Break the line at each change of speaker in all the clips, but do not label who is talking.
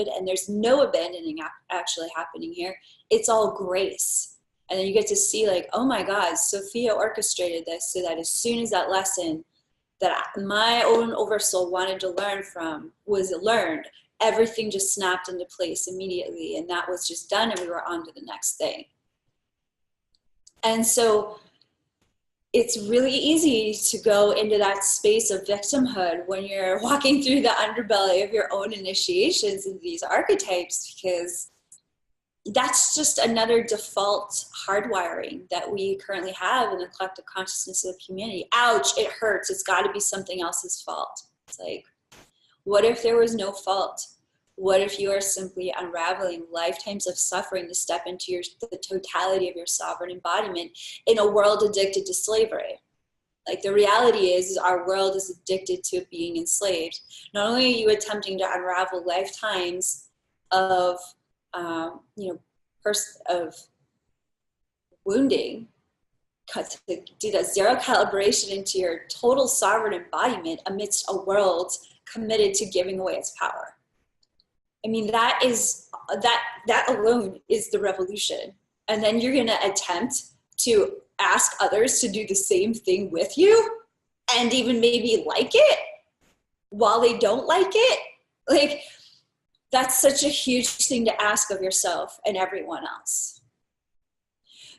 and there's no abandoning actually happening here. It's all grace. And then you get to see like, oh my God, Sophia orchestrated this so that as soon as that lesson that my own oversoul wanted to learn from was learned, everything just snapped into place immediately. And that was just done, and we were on to the next thing. And so it's really easy to go into that space of victimhood when you're walking through the underbelly of your own initiations into these archetypes, because that's just another default hardwiring that we currently have in the collective consciousness of the community. Ouch, it hurts. It's got to be something else's fault. It's like, what if there was no fault? What if you are simply unraveling lifetimes of suffering to step into the totality of your sovereign embodiment in a world addicted to slavery? Like, the reality is our world is addicted to being enslaved. Not only are you attempting to unravel lifetimes of of wounding, to do that zero calibration into your total sovereign embodiment amidst a world committed to giving away its power. I mean, that alone is the revolution. And then you're going to attempt to ask others to do the same thing with you and even maybe like it while they don't like it. Like, that's such a huge thing to ask of yourself and everyone else.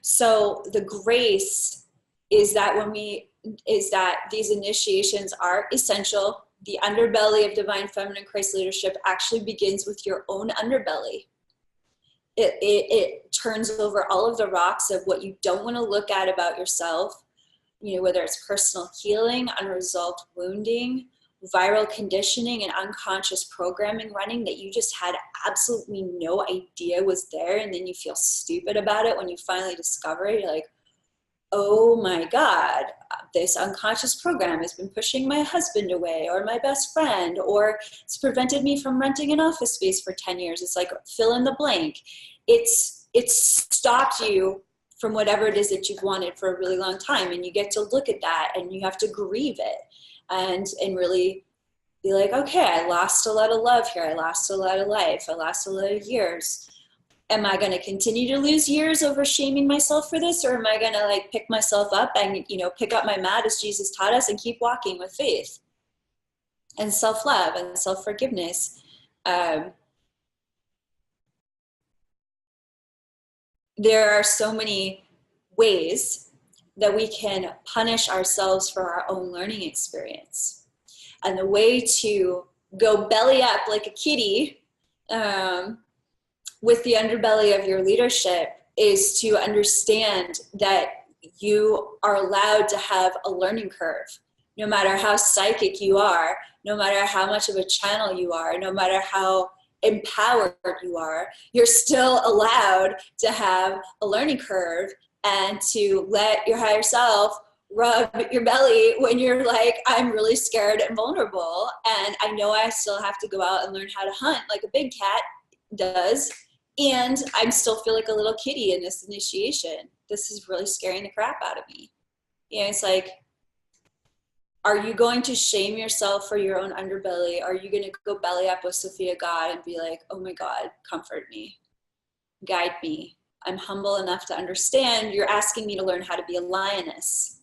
So the grace is that these initiations are essential. The underbelly of divine feminine Christ leadership actually begins with your own underbelly. It turns over all of the rocks of what you don't want to look at about yourself, whether it's personal healing, unresolved wounding, viral conditioning, and unconscious programming running that you just had absolutely no idea was there, and then you feel stupid about it when you finally discover it. You're like, oh my God, this unconscious program has been pushing my husband away or my best friend, or it's prevented me from renting an office space for 10 years. It's like, fill in the blank. It's stopped you from whatever it is that you've wanted for a really long time. And you get to look at that and you have to grieve it and really be like, okay, I lost a lot of love here. I lost a lot of life. I lost a lot of years. Am I going to continue to lose years over shaming myself for this? Or am I going to like pick myself up and, pick up my mat as Jesus taught us and keep walking with faith and self-love and self-forgiveness? There are so many ways that we can punish ourselves for our own learning experience. And the way to go belly up like a kitty, with the underbelly of your leadership is to understand that you are allowed to have a learning curve. No matter how psychic you are, no matter how much of a channel you are, no matter how empowered you are, you're still allowed to have a learning curve and to let your higher self rub your belly when you're like, I'm really scared and vulnerable, and I know I still have to go out and learn how to hunt like a big cat does, and I still feel like a little kitty in this initiation. This is really scaring the crap out of me. It's like, are you going to shame yourself for your own underbelly? Are you going to go belly up with Sophia God and be like, oh my God, comfort me, guide me. I'm humble enough to understand you're asking me to learn how to be a lioness.